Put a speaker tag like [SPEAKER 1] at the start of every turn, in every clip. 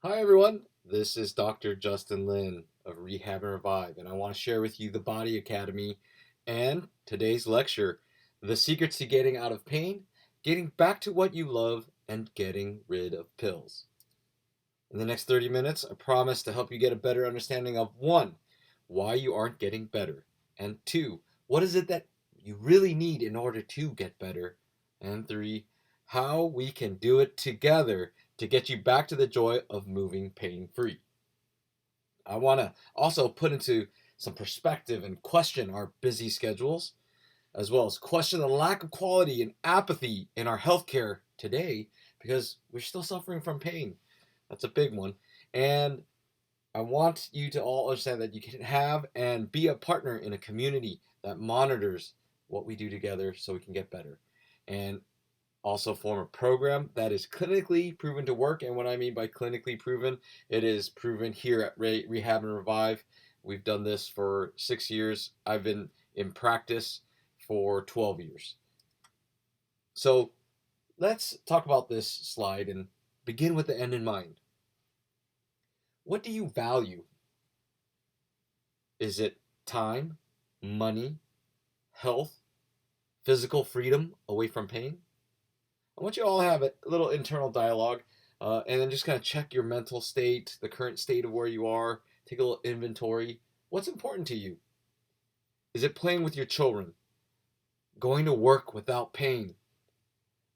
[SPEAKER 1] Hi, everyone. This is Dr. Justin Lin of Rehab and Revive, and I want to share with you the Body Academy and today's lecture, The Secrets to Getting Out of Pain, Getting Back to What You Love, and Getting Rid of Pills. In the next 30 minutes, I promise to help you get a better understanding of one, why you aren't getting better, and two, what is it that you really need in order to get better, and three, how we can do it together to get you back to the joy of moving pain free. I want to also put into some perspective and question our busy schedules, as well as question the lack of quality and apathy in our healthcare today because we're still suffering from pain. That's a big one. And I want you to all understand that you can have and be a partner in a community that monitors what we do together so we can get better. And also form a program that is clinically proven to work. And what I mean by clinically proven, it is proven here at Rehab and Revive. We've done this for 6 years. I've been in practice for 12 years. So let's talk about this slide and begin with the end in mind. What do you value? Is it time, money, health, physical freedom away from pain? I want you all to have a little internal dialogue and then just kind of check your mental state, the current state of where you are, take a little inventory. What's important to you? Is it playing with your children, going to work without pain,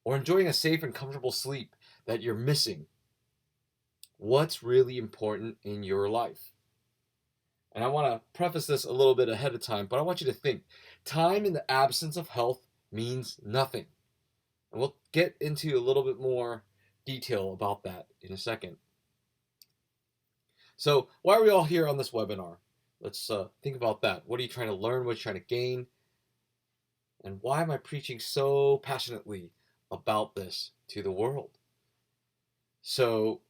[SPEAKER 1] or enjoying a safe and comfortable sleep that you're missing? What's really important in your life? And I want to preface this a little bit ahead of time, but I want you to think time in the absence of health means nothing. And we'll get into a little bit more detail about that in a second. So, why are we all here on this webinar? Let's think about that. What are you trying to learn? What are you trying to gain? And why am I preaching so passionately about this to the world? So,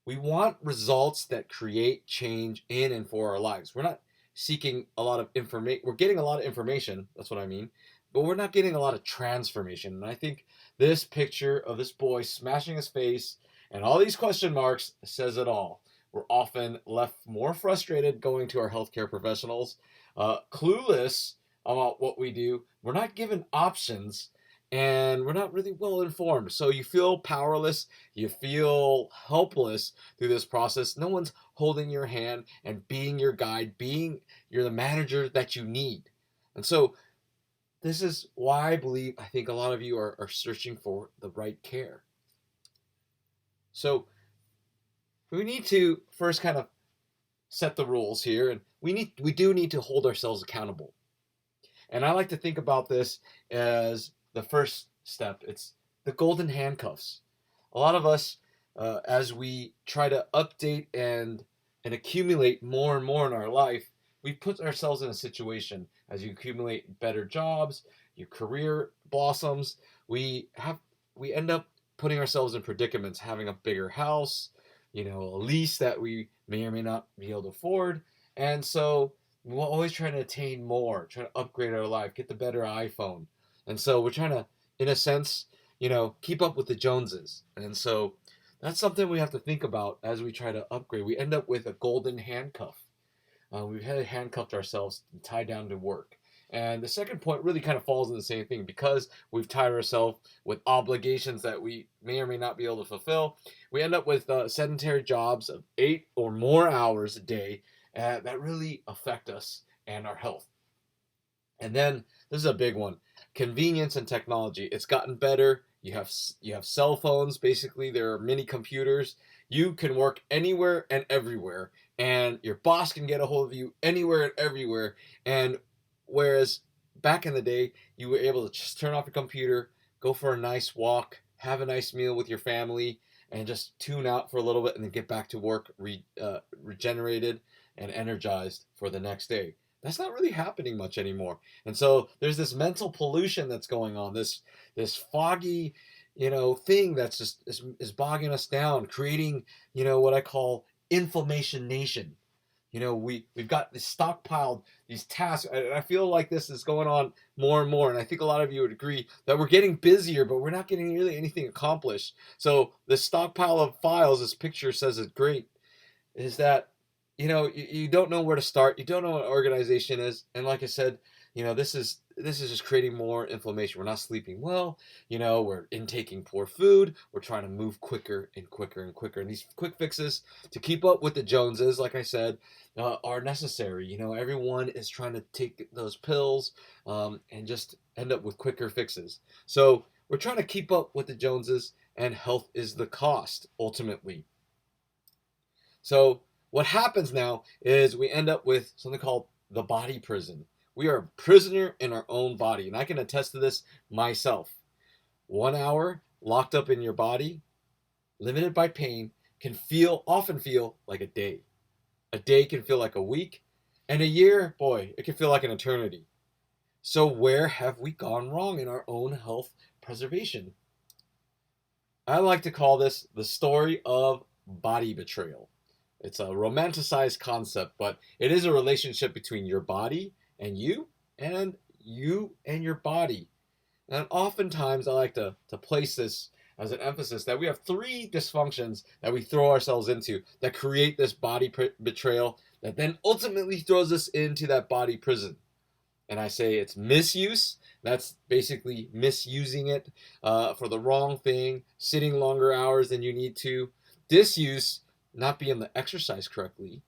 [SPEAKER 1] we want results that create change in and for our lives. We're not seeking a lot of information. We're getting a lot of information. That's what I mean. But we're not getting a lot of transformation. And I think this picture of this boy smashing his face and all these question marks says it all. We're often left more frustrated going to our healthcare professionals, clueless about what we do. We're not given options and we're not really well informed. So you feel powerless, you feel helpless through this process. No one's holding your hand and being your guide, being you're the manager that you need. And so this is why I think a lot of you are searching for the right care. So we need to first kind of set the rules here, and we do need to hold ourselves accountable. And I like to think about this as the first step. It's the golden handcuffs. A lot of us, as we try to update and accumulate more and more in our life, we put ourselves in a situation as you accumulate better jobs, your career blossoms. We end up putting ourselves in predicaments, having a bigger house, a lease that we may or may not be able to afford, and so we're always trying to attain more, trying to upgrade our life, get the better iPhone. And so we're trying to, in a sense, keep up with the Joneses. And so that's something we have to think about as we try to upgrade. We end up with a golden handcuff. We've had handcuffed ourselves and tied down to work. And the second point really kind of falls in the same thing because we've tied ourselves with obligations that we may or may not be able to fulfill. We end up with sedentary jobs of 8 or more hours a day that really affect us and our health. And then this is a big one: convenience and technology. It's gotten better. You have cell phones. Basically, there are mini computers. You can work anywhere and everywhere, and your boss can get a hold of you anywhere and everywhere. And whereas back in the day, you were able to just turn off your computer, go for a nice walk, have a nice meal with your family, and just tune out for a little bit, and then get back to work, regenerated and energized for the next day. That's not really happening much anymore. And so there's this mental pollution that's going on, this foggy, thing that's just is bogging us down, creating, what I call inflammation nation. We've got this stockpiled, these tasks. I feel like this is going on more and more, and I think a lot of you would agree that we're getting busier, but we're not getting really anything accomplished. So the stockpile of files, this picture says it great, is that you don't know where to start. You don't know what organization is, and like I said, this is just creating more inflammation. We're not sleeping well. We're intaking poor food. We're trying to move quicker and quicker and quicker, and these quick fixes to keep up with the Joneses, like I said, are necessary. Everyone is trying to take those pills, and just end up with quicker fixes. So we're trying to keep up with the Joneses, and health is the cost ultimately. So what happens now is we end up with something called the body prison. We are a prisoner in our own body, and I can attest to this myself. 1 hour locked up in your body, limited by pain, can often feel like a day. A day can feel like a week, and a year, boy, it can feel like an eternity. So where have we gone wrong in our own health preservation? I like to call this the story of body betrayal. It's a romanticized concept, but it is a relationship between your body and you and your body. And oftentimes I like to place this as an emphasis that we have three dysfunctions that we throw ourselves into that create this body betrayal that then ultimately throws us into that body prison. And I say it's misuse. That's basically misusing it for the wrong thing, sitting longer hours than you need to. Disuse, not being able to exercise correctly.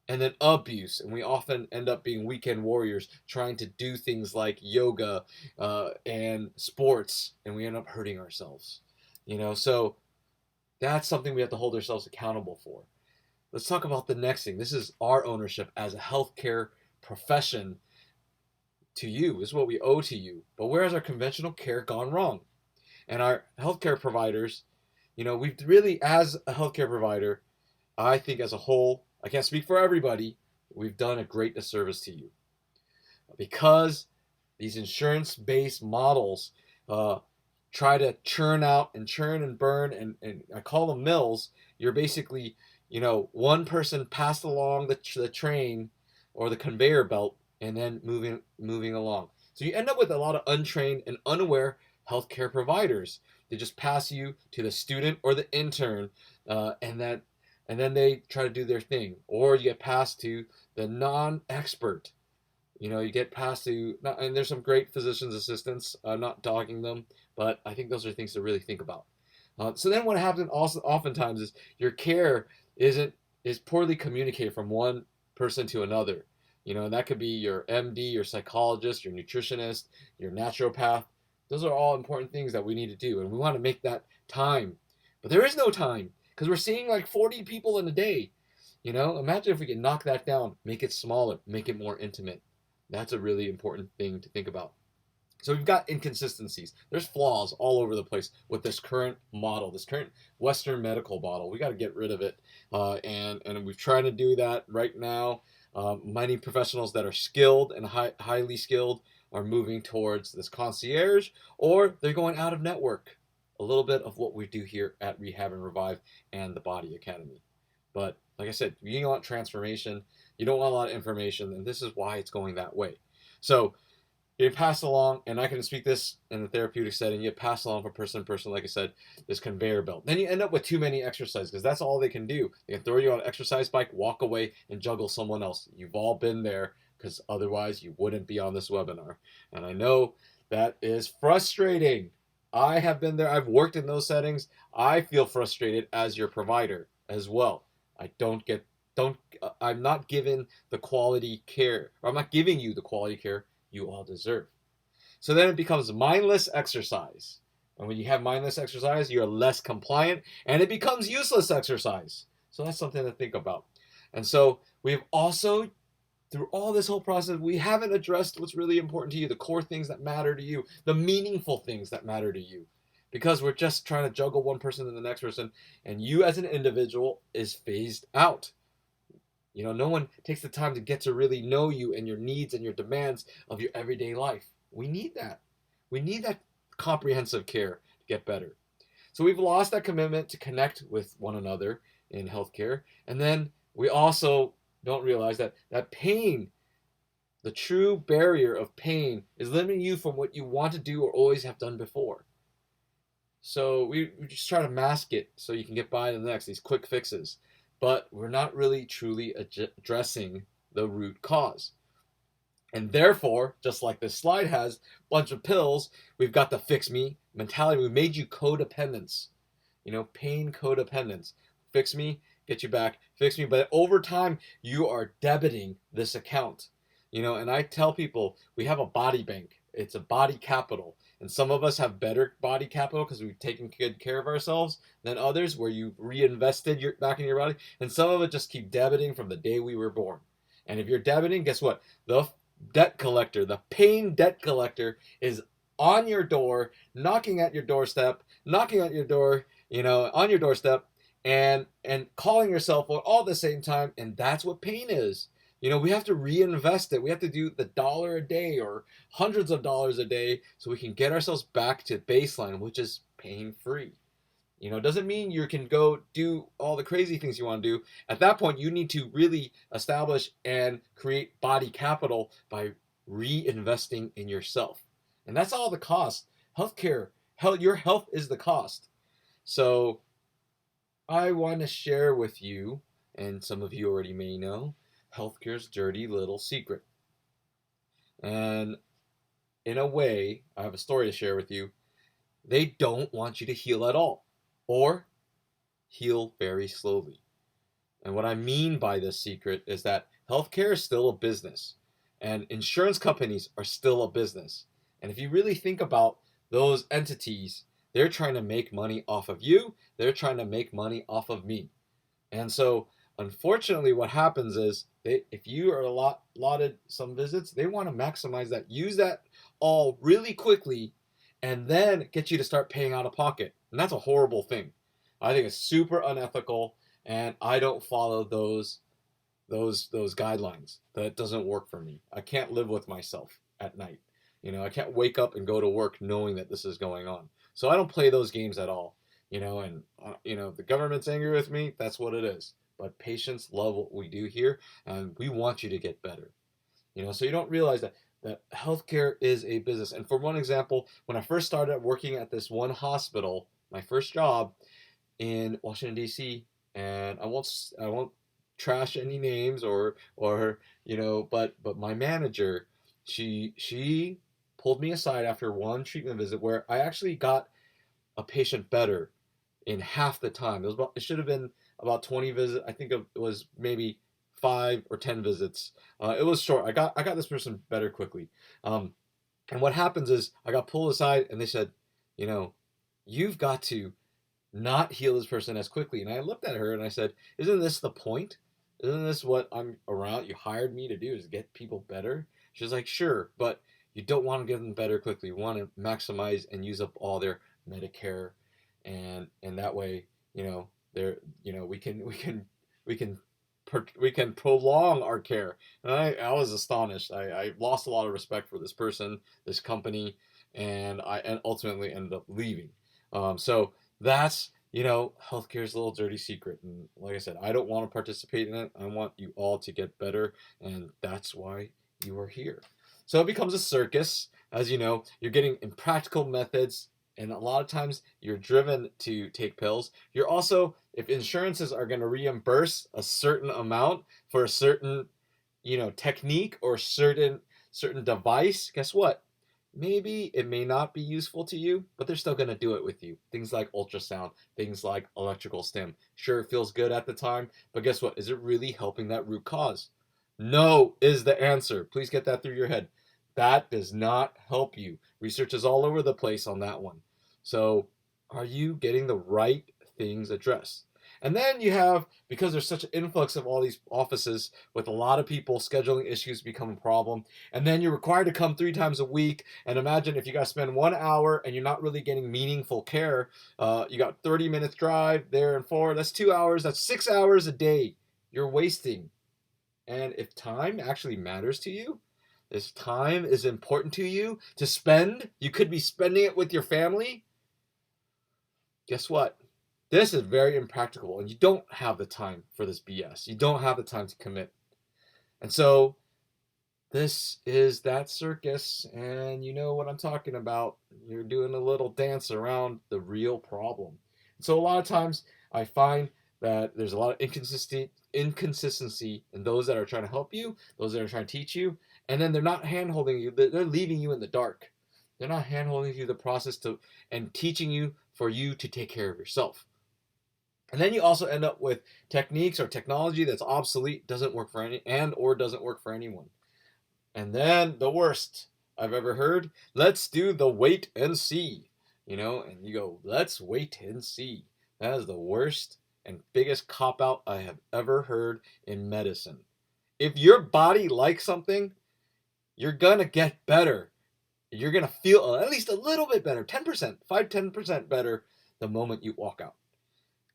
[SPEAKER 1] And then abuse. And we often end up being weekend warriors trying to do things like yoga and sports, and we end up hurting ourselves. So that's something we have to hold ourselves accountable for. Let's talk about the next thing. This is our ownership as a healthcare profession to you. This is what we owe to you. But where has our conventional care gone wrong? And our healthcare providers, we've really, as a healthcare provider, I think as a whole, I can't speak for everybody, we've done a great disservice to you. Because these insurance-based models try to churn out and churn and burn, and I call them mills. You're basically, one person passed along the train or the conveyor belt and then moving along. So you end up with a lot of untrained and unaware healthcare providers. They just pass you to the student or the intern, and then they try to do their thing. Or you get passed to the non-expert. You get passed to, and there's some great physician's assistants. I'm not dogging them, but I think those are things to really think about. So then what happens also oftentimes is your care is poorly communicated from one person to another. And that could be your MD, your psychologist, your nutritionist, your naturopath. Those are all important things that we need to do, and we want to make that time. But there is no time because we're seeing like 40 people in a day. Imagine if we can knock that down, make it smaller, make it more intimate. That's a really important thing to think about. So we've got inconsistencies. There's flaws all over the place with this current model, this current Western medical model. We got to get rid of it, and we're trying to do that right now. Many professionals that are skilled and highly skilled are moving towards this concierge, or they're going out of network. A little bit of what we do here at Rehab and Revive and the Body Academy. But like I said, you want transformation, you don't want a lot of information, and this is why it's going that way. So you pass along, and I can speak this in the therapeutic setting, you pass along from person to person, like I said, this conveyor belt. Then you end up with too many exercises because that's all they can do. They can throw you on an exercise bike, walk away, and juggle someone else. You've all been there because otherwise you wouldn't be on this webinar. And I know that is frustrating. I have been there. I've worked in those settings. I feel frustrated as your provider as well. I'm not given the quality care, or I'm not giving you the quality care you all deserve. So then it becomes mindless exercise. And when you have mindless exercise, you're less compliant, and it becomes useless exercise. So that's something to think about. And so we've also, through all this whole process, we haven't addressed what's really important to you, the core things that matter to you, the meaningful things that matter to you. Because we're just trying to juggle one person to the next person, and you as an individual is phased out. No one takes the time to get to really know you and your needs and your demands of your everyday life. We need that. We need that comprehensive care to get better. So we've lost that commitment to connect with one another in healthcare. And then we also don't realize that pain, the true barrier of pain, is limiting you from what you want to do or always have done before. So we just try to mask it so you can get by to the next, these quick fixes. But we're not really truly addressing the root cause. And therefore, just like this slide has a bunch of pills, we've got the fix me mentality. We made you codependents, pain codependence. Fix me, get you back, fix me. But over time, you are debiting this account. And I tell people we have a body bank. It's a body capital. And some of us have better body capital because we've taken good care of ourselves than others, where you reinvested back in your body. And some of it just keep debiting from the day we were born. And if you're debiting, guess what? The debt collector, the pain debt collector, is on your door, knocking at your doorstep, knocking at your door, on your doorstep, and calling yourself all at the same time. And that's what pain is. We have to reinvest it. We have to do the dollar a day or hundreds of dollars a day so we can get ourselves back to baseline, which is pain free. It doesn't mean you can go do all the crazy things you want to do. At that point, you need to really establish and create body capital by reinvesting in yourself. And that's all the cost. Healthcare, your health is the cost. So I want to share with you, and some of you already may know, healthcare's dirty little secret. And in a way, I have a story to share with you. They don't want you to heal at all, or heal very slowly. And what I mean by this secret is that healthcare is still a business, and insurance companies are still a business. And if you really think about those entities, they're trying to make money off of you, they're trying to make money off of me. And so, unfortunately, what happens is if you are allotted some visits, they want to maximize that, use that all really quickly, and then get you to start paying out of pocket. And that's a horrible thing. I think it's super unethical, and I don't follow those guidelines. That doesn't work for me. I can't live with myself at night. I can't wake up and go to work knowing that this is going on. So I don't play those games at all. And the government's angry with me. That's what it is. But patients love what we do here, and we want you to get better. So you don't realize that healthcare is a business. And for one example, when I first started working at this one hospital, my first job in Washington D.C., and I won't trash any names but my manager, she pulled me aside after one treatment visit where I actually got a patient better in half the time. It should have been about 20 visits. I think it was maybe 5 or 10 visits. It was short. I got this person better quickly. And what happens is I got pulled aside and they said, you've got to not heal this person as quickly. And I looked at her and I said, isn't this the point? Isn't this what I'm around? You hired me to do, is get people better? She's like, sure, but you don't want to get them better quickly. You want to maximize and use up all their Medicare, and that way, they're, we can prolong our care. And I was astonished. I lost a lot of respect for this person, this company, and ultimately ended up leaving. So that's, healthcare's a little dirty secret. And like I said, I don't want to participate in it. I want you all to get better. And that's why you are here. So it becomes a circus. As you know, you're getting impractical methods. And a lot of times you're driven to take pills. You're also, if insurances are going to reimburse a certain amount for a certain, technique or certain device, guess what? Maybe it may not be useful to you, but they're still going to do it with you. Things like ultrasound, things like electrical stim. Sure, it feels good at the time, but guess what? Is it really helping that root cause? No is the answer. Please get that through your head. That does not help you. Research is all over the place on that one. So, are you getting the right things addressed? And then you have, because there's such an influx of all these offices with a lot of people, scheduling issues become a problem. And then you're required to come 3 times a week. And imagine if you got to spend 1 hour and you're not really getting meaningful care. You got 30 minutes drive there and forward. That's 2 hours. That's 6 hours a day you're wasting. And if time actually matters to you, if time is important to you to spend, you could be spending it with your family. Guess what? This is very impractical, and you don't have the time for this BS. You don't have the time to commit. And so this is that circus, and you know what I'm talking about. You're doing a little dance around the real problem. So a lot of times I find that there's a lot of inconsistency in those that are trying to help you, those that are trying to teach you, and then they're not hand-holding you. They're leaving you in the dark. They're not hand-holding you the process to and teaching you for you to take care of yourself. And then you also end up with techniques or technology that's obsolete, doesn't work for any and or doesn't work for anyone. And then the worst I've ever heard, let's do the wait and see. And you go, let's wait and see. That is the worst and biggest cop out I have ever heard in medicine. If your body likes something, you're going to get better. You're going to feel at least a little bit better, 10%, 5-10% better the moment you walk out.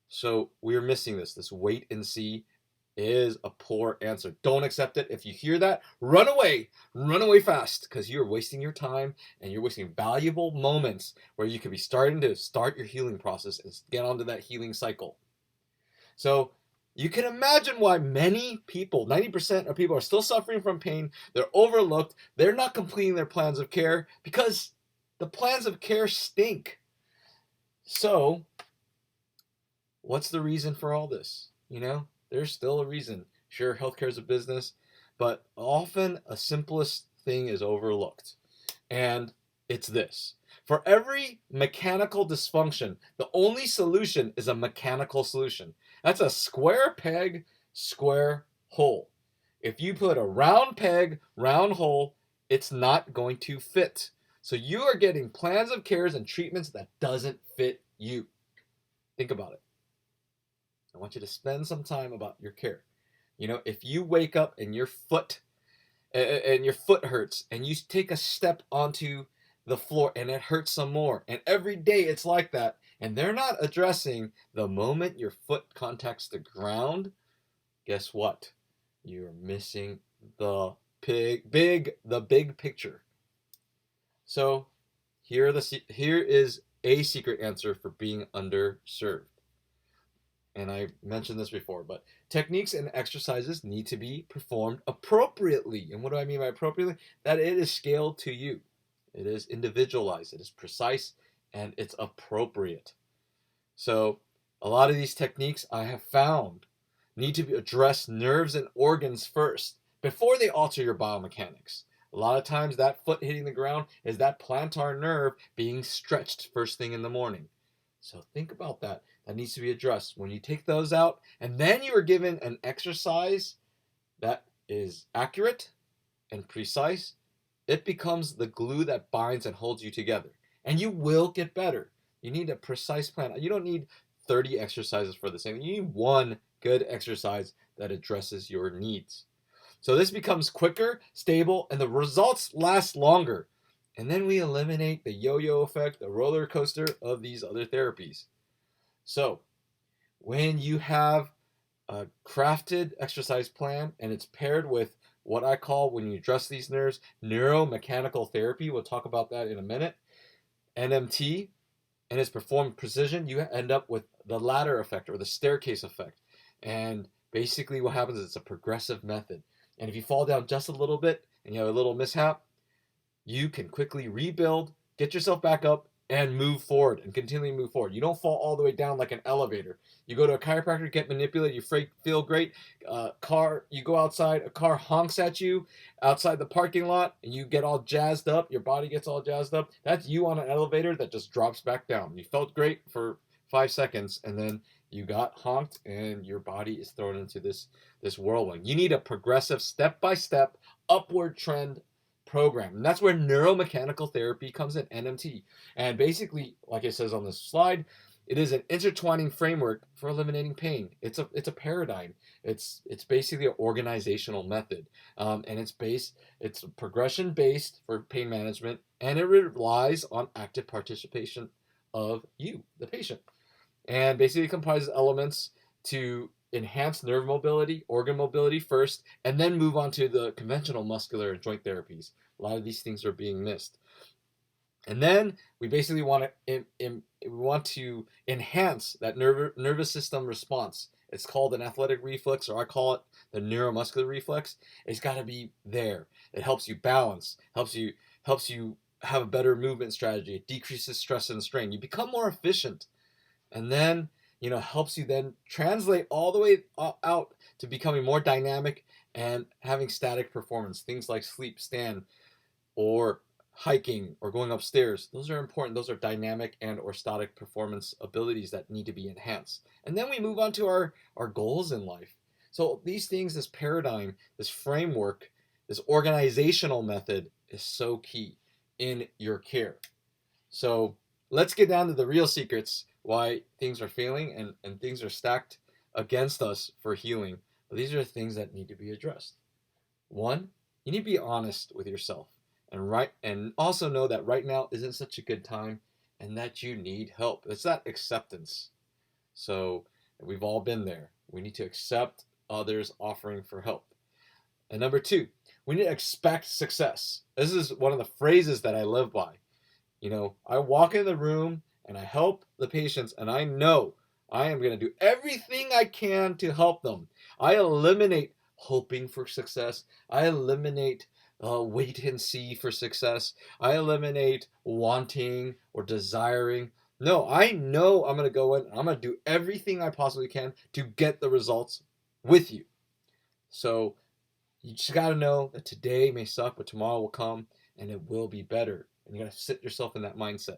[SPEAKER 1] So we're missing this wait and see is a poor answer. Don't accept it. If you hear that, run away fast, because you're wasting your time and you're wasting valuable moments where you could be starting to start your healing process and get onto that healing cycle. So you can imagine why many people, 90% of people, are still suffering from pain. They're overlooked. They're not completing their plans of care because the plans of care stink. So what's the reason for all this? There's still a reason. Sure, healthcare is a business, but often a simplest thing is overlooked. And it's this. For every mechanical dysfunction, the only solution is a mechanical solution. That's a square peg, square hole. If you put a round peg, round hole, it's not going to fit. So you are getting plans of cares and treatments that doesn't fit you. Think about it. I want you to spend some time about your care. If you wake up and your foot hurts and you take a step onto the floor and it hurts some more, and every day it's like that, and they're not addressing the moment your foot contacts the ground, guess what? You're missing the big picture. So here is a secret answer for being underserved. And I mentioned this before, but techniques and exercises need to be performed appropriately. And what do I mean by appropriately? That it is scaled to you. It is individualized, it is precise, and it's appropriate. So a lot of these techniques I have found need to address nerves and organs first before they alter your biomechanics. A lot of times that foot hitting the ground is that plantar nerve being stretched first thing in the morning. So think about that. That needs to be addressed. When you take those out, and then you are given an exercise that is accurate and precise, it becomes the glue that binds and holds you together. And you will get better. You need a precise plan. You don't need 30 exercises for the same thing. You need one good exercise that addresses your needs. So this becomes quicker, stable, and the results last longer. And then we eliminate the yo-yo effect, the roller coaster of these other therapies. So when you have a crafted exercise plan and it's paired with what I call, when you address these nerves, neuromechanical therapy, we'll talk about that in a minute, NMT, and it's performed precision, you end up with the ladder effect or the staircase effect. And basically what happens is it's a progressive method. And if you fall down just a little bit and you have a little mishap, you can quickly rebuild, get yourself back up, and move forward and continually move forward. You don't fall all the way down like an elevator. You go to a chiropractor, get manipulated, you feel great. You go outside, a car honks at you outside the parking lot, and you get all jazzed up. Your body gets all jazzed up. That's you on an elevator that just drops back down. You felt great for 5 seconds, and then you got honked, and your body is thrown into this whirlwind. You need a progressive, step-by-step, upward trend program. And that's where neuromechanical therapy comes in, NMT. And basically, like it says on this slide, it is an intertwining framework for eliminating pain. It's a paradigm. It's basically an organizational method, and it's progression based for pain management, and it relies on active participation of you, the patient, and basically comprises elements to enhance nerve mobility, organ mobility first, and then move on to the conventional muscular and joint therapies. A lot of these things are being missed. And then we basically want to enhance that nervous system response. It's called an athletic reflex, or I call it the neuromuscular reflex. It's got to be there. It helps you balance, helps you have a better movement strategy. It decreases stress and strain. You become more efficient, and then helps you then translate all the way out to becoming more dynamic and having static performance. Things like sleep, stand, or hiking or going upstairs. Those are important. Those are dynamic and or static performance abilities that need to be enhanced. And then we move on to our goals in life. So these things, this paradigm, this framework, this organizational method is so key in your care. So let's get down to the real secrets why things are failing and things are stacked against us for healing. But these are the things that need to be addressed. One, you need to be honest with yourself and also know that right now isn't such a good time and that you need help. It's that acceptance. So we've all been there. We need to accept others offering for help. And number two, we need to expect success. This is one of the phrases that I live by. I walk in the room and I help the patients, and I know I am going to do everything I can to help them. I eliminate hoping for success. I eliminate wait and see for success. I eliminate wanting or desiring. No, I know I'm going to go in and I'm going to do everything I possibly can to get the results with you. So you just got to know that today may suck, but tomorrow will come and it will be better. And you got to sit yourself in that mindset.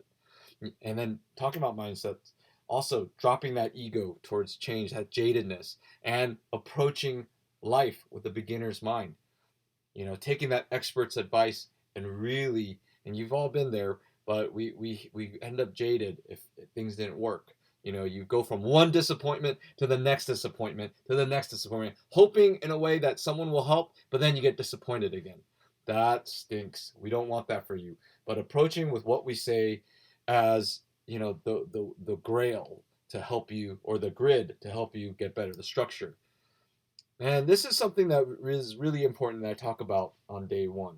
[SPEAKER 1] And then talking about mindsets, also dropping that ego towards change, that jadedness, and approaching life with a beginner's mind. Taking that expert's advice and you've all been there, but we end up jaded if things didn't work. You go from one disappointment to the next disappointment to the next disappointment, hoping in a way that someone will help, but then you get disappointed again. That stinks. We don't want that for you. But approaching with what we say as the grail to help you, or the grid to help you get better, the structure. And this is something that is really important that I talk about on day one,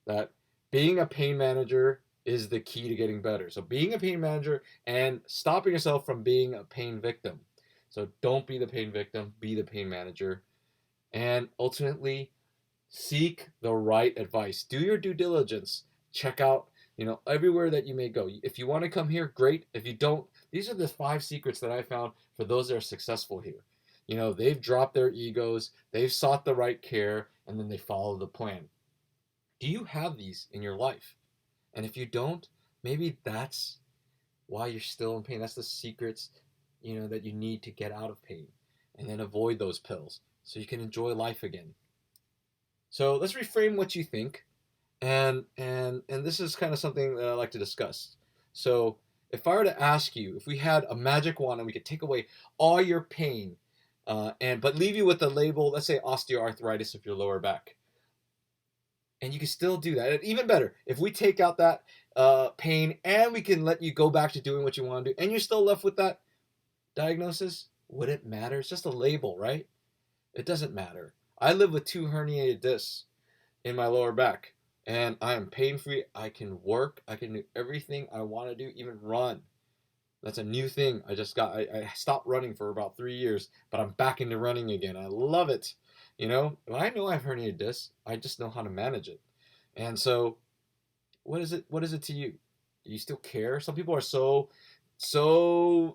[SPEAKER 1] that being a pain manager is the key to getting better. So being a pain manager and stopping yourself from being a pain victim. So don't be the pain victim, be the pain manager. And ultimately, seek the right advice. Do your due diligence. Check out, everywhere that you may go. If you want to come here, great. If you don't, these are the 5 secrets that I found for those that are successful here. They've dropped their egos, they've sought the right care, and then they follow the plan. Do you have these in your life? And if you don't, maybe that's why you're still in pain. That's the secrets, that you need to get out of pain, and then avoid those pills so you can enjoy life again. So let's reframe what you think, and this is kind of something that I like to discuss. So if I were to ask you, if we had a magic wand and we could take away all your pain, but leave you with the label, let's say osteoarthritis of your lower back, and you can still do that. And even better, if we take out that pain and we can let you go back to doing what you want to do, and you're still left with that diagnosis, would it matter? It's just a label, right? It doesn't matter. I live with 2 herniated discs in my lower back, and I am pain free. I can work. I can do everything I want to do, even run. That's a new thing. I stopped running for about 3 years, but I'm back into running again. I love it. When I know I have herniated discs, I just know how to manage it. And so, what is it? What is it to you? Do you still care? Some people are so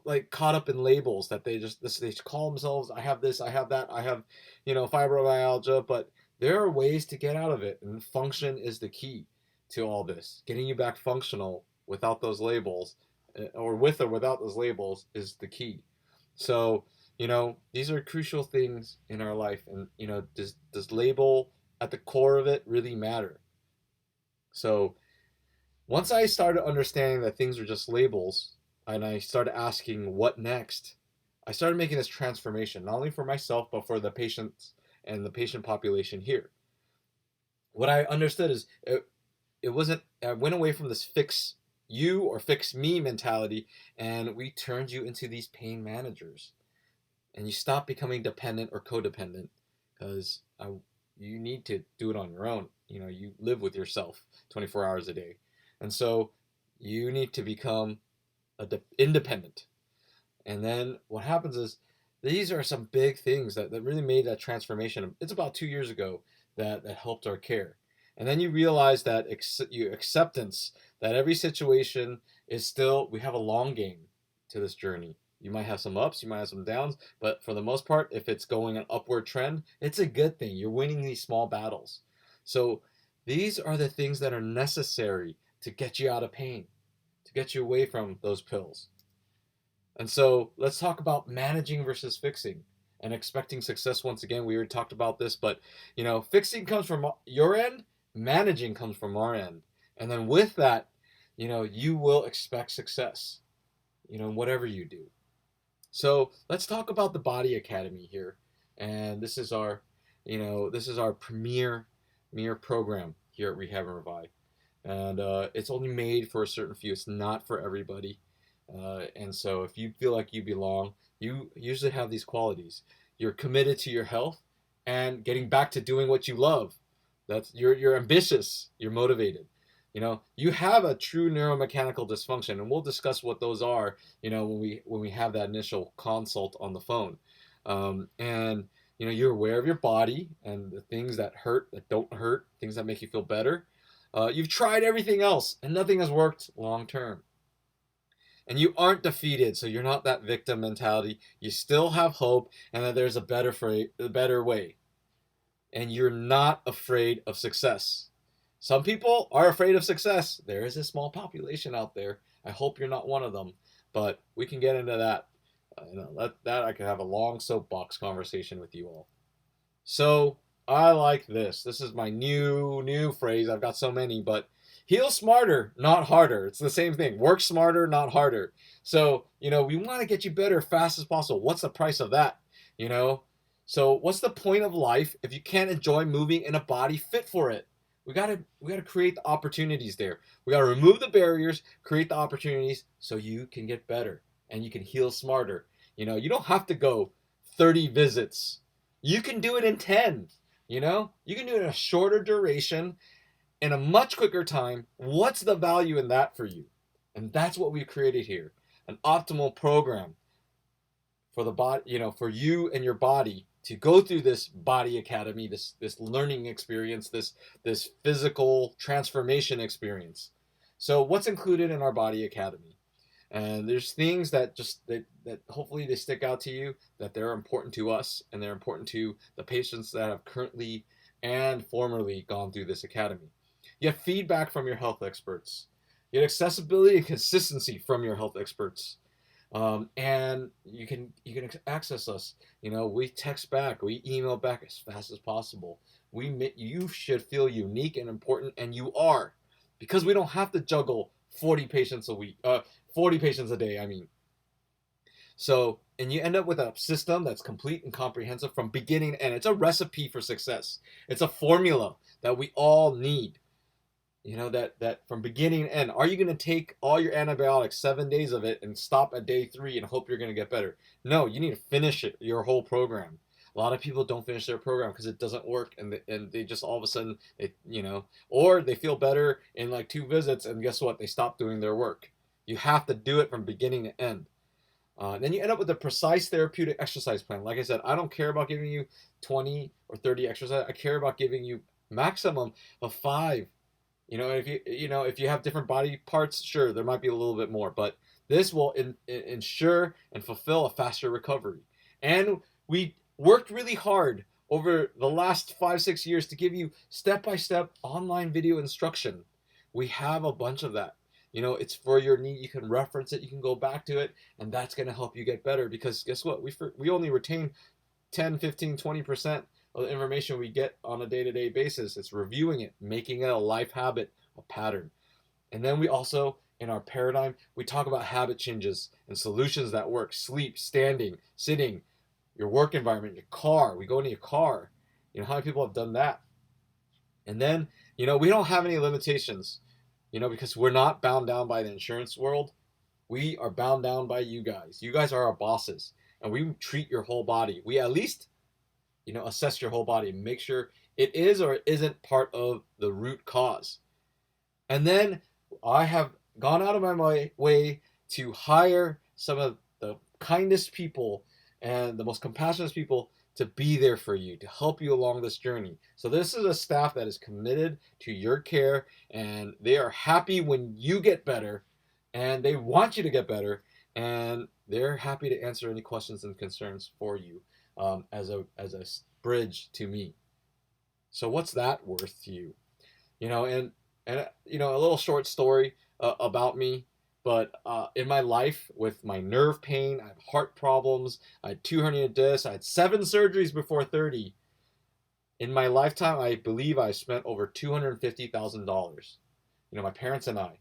[SPEAKER 1] like caught up in labels that they call themselves, I have this, I have that, I have fibromyalgia, but there are ways to get out of it, and function is the key to all this. Getting you back functional without those labels, or with or without those labels, is the key. So these are crucial things in our life, and does label at the core of it really matter? So once I started understanding that things are just labels, and I started asking what next, I started making this transformation, not only for myself, but for the patients and the patient population here. What I understood is it wasn't, I went away from this fix you or fix me mentality, and we turned you into these pain managers. And you stop becoming dependent or codependent, because you need to do it on your own. You live with yourself 24 hours a day. And so You need to become independent. And then what happens is these are some big things that really made that transformation. It's about 2 years ago that helped our care. And then you realize that your acceptance that every situation is still, we have a long game to this journey. You might have some ups, you might have some downs, but for the most part, if it's going an upward trend, it's a good thing. You're winning these small battles. So these are the things that are necessary to get you out of pain, to get you away from those pills. And so let's talk about managing versus fixing and expecting success. Once again, we already talked about this, but fixing comes from your end, managing comes from our end. And then with that, you will expect success, whatever you do. So let's talk about the Body Academy here. And this is our premier program here at Rehab and Revive. And it's only made for a certain few. It's not for everybody. And so if you feel like you belong, you usually have these qualities. You're committed to your health and getting back to doing what you love. You're ambitious, you're motivated. You have a true neuromechanical dysfunction, and we'll discuss what those are, when we have that initial consult on the phone. And you're aware of your body and the things that hurt, that don't hurt, things that make you feel better. You've tried everything else, and nothing has worked long term. And you aren't defeated, so you're not that victim mentality. You still have hope, and that there's a better way. And you're not afraid of success. Some people are afraid of success. There is a small population out there. I hope you're not one of them, but we can get into that. That I could have a long soapbox conversation with you all. So I like this. This is my new phrase. I've got so many, but heal smarter, not harder. It's the same thing. Work smarter, not harder. So, we want to get you better as fast as possible. What's the price of that? So what's the point of life if you can't enjoy moving in a body fit for it? We gotta create the opportunities there. We gotta remove the barriers, create the opportunities so you can get better and you can heal smarter. You don't have to go 30 visits. You can do it in 10. You can do it in a shorter duration in a much quicker time. What's the value in that for you? And that's what we created here. An optimal program for the body, for you and your body to go through this Body Academy, this learning experience, this physical transformation experience. So what's included in our Body Academy? And there's things that hopefully they stick out to you, that they're important to us and they're important to the patients that have currently and formerly gone through this academy. You have feedback from your health experts. You have accessibility and consistency from your health experts. And you can access us. We text back, we email back as fast as possible. You should feel unique and important, and you are, because we don't have to juggle 40 patients a week, 40 patients a day. I mean, so, and you end up with a system that's complete and comprehensive from beginning to end. It's a recipe for success. It's a formula that we all need. That from beginning to end. Are you going to take all your antibiotics, 7 days of it, and stop at day 3 and hope you're going to get better? No, you need to finish it, your whole program. A lot of people don't finish their program because it doesn't work, and they just all of a sudden, or they feel better in like 2 visits, and guess what? They stop doing their work. You have to do it from beginning to end. Then you end up with a precise therapeutic exercise plan. Like I said, I don't care about giving you 20 or 30 exercises. I care about giving you maximum of 5. If you have different body parts, sure, there might be a little bit more, but this will ensure and fulfill a faster recovery. And we worked really hard over the last 5-6 years to give you step-by-step online video instruction. We have a bunch of that. It's for your need. You can reference it, you can go back to it, and that's going to help you get better, because guess what? We only retain 10, 15, 20% of the information we get on a day-to-day basis. It's reviewing it, making it a life habit, a pattern. And then we also, in our paradigm, we talk about habit changes and solutions that work. Sleep, standing, sitting, your work environment, your car. We go into your car. How many people have done that? And then, we don't have any limitations, because we're not bound down by the insurance world. We are bound down by you guys. You guys are our bosses, and we treat your whole body. We at least assess your whole body, make sure it is or isn't part of the root cause. And then I have gone out of my way to hire some of the kindest people and the most compassionate people to be there for you, to help you along this journey. So this is a staff that is committed to your care, and they are happy when you get better, and they want you to get better, and they're happy to answer any questions and concerns for you, as a bridge to me. So what's that worth to you? And a little short story about me. But in my life, with my nerve pain, I have heart problems. I had 2 herniated discs. I had 7 surgeries before 30. In my lifetime, I believe I spent over $250,000. My parents and I.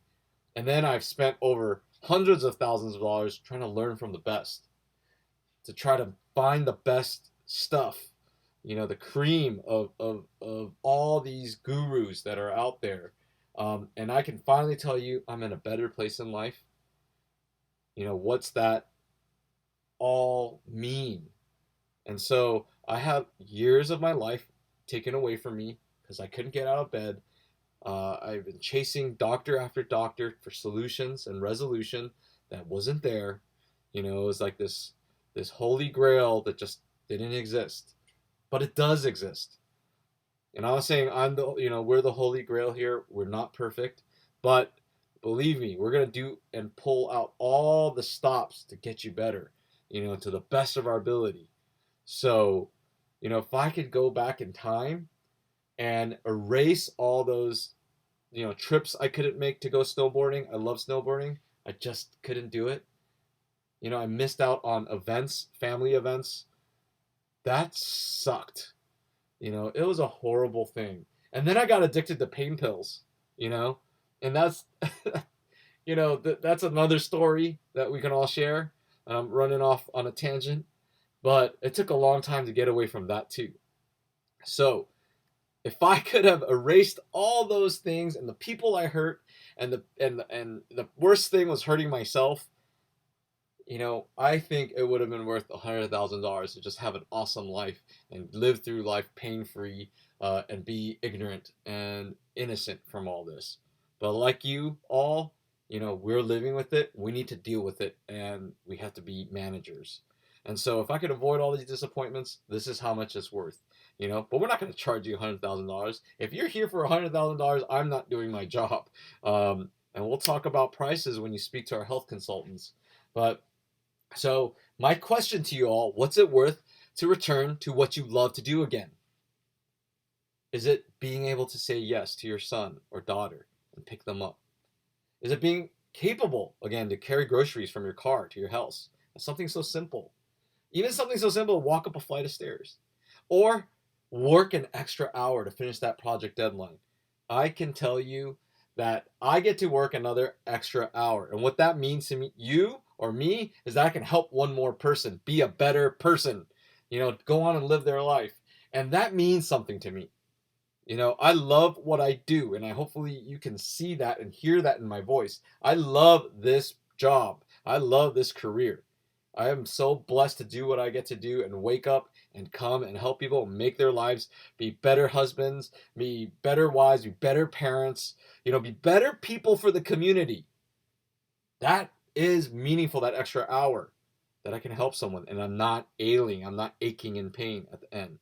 [SPEAKER 1] And then I've spent over hundreds of thousands of dollars trying to learn from the best, to try to find the best stuff, the cream of all these gurus that are out there. And I can finally tell you I'm in a better place in life. What's that all mean? And so I have years of my life taken away from me because I couldn't get out of bed. I've been chasing doctor after doctor for solutions and resolution that wasn't there. It was like this holy grail that just didn't exist, but it does exist. And I'm not saying we're the holy grail here. We're not perfect, but believe me, we're gonna do and pull out all the stops to get you better, to the best of our ability. So, if I could go back in time and erase all those, trips I couldn't make to go snowboarding. I love snowboarding. I just couldn't do it. I missed out on events, family events. That sucked. It was a horrible thing. And then I got addicted to pain pills, and that's, that's another story that we can all share. And I'm running off on a tangent, but it took a long time to get away from that too. So if I could have erased all those things and the people I hurt, and the worst thing was hurting myself, I think it would have been worth $100,000 to just have an awesome life and live through life pain free, and be ignorant and innocent from all this. But like you all, we're living with it. We need to deal with it, and we have to be managers. And so if I could avoid all these disappointments, this is how much it's worth. But we're not going to charge you $100,000. If you're here for $100,000, I'm not doing my job. And we'll talk about prices when you speak to our health consultants. But so my question to you all, what's it worth to return to what you love to do again? Is it being able to say yes to your son or daughter and pick them up? Is it being capable, again, to carry groceries from your car to your house? Something so simple. Even something so simple, walk up a flight of stairs. Or work an extra hour to finish that project deadline. I can tell you that I get to work another extra hour. And what that means to me, you or me, is that I can help one more person be a better person, go on and live their life. And that means something to me. I love what I do, and hopefully you can see that and hear that in my voice. I love this job. I love this career. I am so blessed to do what I get to do and wake up and come and help people make their lives be better husbands, be better wives, be better parents, be better people for the community. That is meaningful, that extra hour that I can help someone, and I'm not ailing, I'm not aching in pain at the end.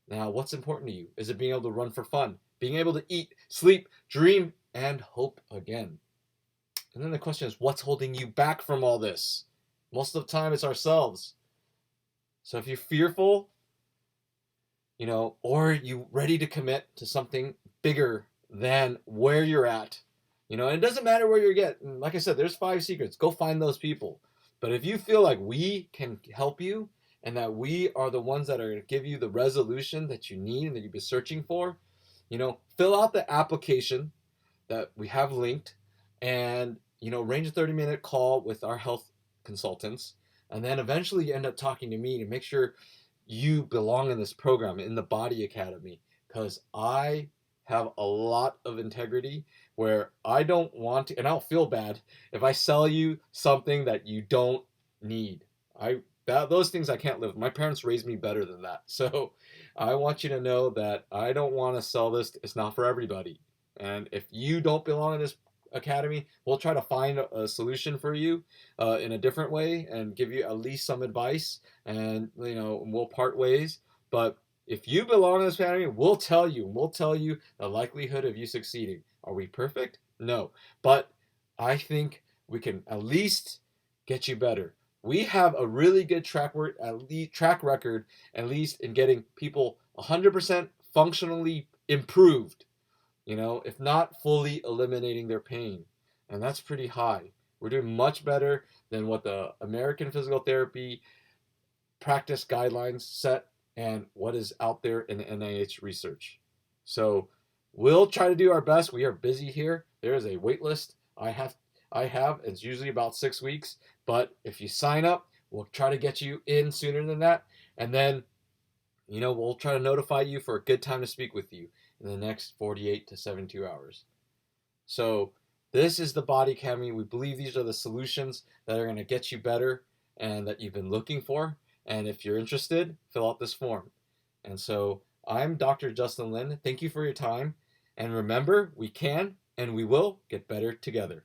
[SPEAKER 1] Now, what's important to you? Is it being able to run for fun? Being able to eat, sleep, dream, and hope again? And then the question is, what's holding you back from all this? Most of the time, it's ourselves. So if you're fearful, or you ready to commit to something bigger than where you're at, and it doesn't matter where you're getting. Like I said, there's 5 secrets. Go find those people. But if you feel like we can help you, and that we are the ones that are going to give you the resolution that you need and that you've been searching for, fill out the application that we have linked, and, arrange a 30-minute call with our health consultants. And then eventually you end up talking to me to make sure you belong in this program, in the Body Academy, because I have a lot of integrity where I don't want to, and I'll feel bad if I sell you something that you don't need. Those things I can't live with. My parents raised me better than that. So I want you to know that I don't want to sell this. It's not for everybody. And if you don't belong in this Academy, we'll try to find a solution for you in a different way and give you at least some advice. And we'll part ways. But if you belong in this academy, we'll tell you. We'll tell you the likelihood of you succeeding. Are we perfect? No, but I think we can at least get you better. We have a really good track record, at least in getting people 100% functionally improved, if not fully eliminating their pain. And that's pretty high. We're doing much better than what the American Physical Therapy practice guidelines set and what is out there in the NIH research. So we'll try to do our best. We are busy here. There is a wait list. I have. It's usually about 6 weeks. But if you sign up, we'll try to get you in sooner than that. And then, we'll try to notify you for a good time to speak with you in the next 48 to 72 hours. So this is the Body Academy. We believe these are the solutions that are going to get you better and that you've been looking for. And if you're interested, fill out this form. And so I'm Dr. Justin Lin. Thank you for your time. And remember, we can and we will get better together.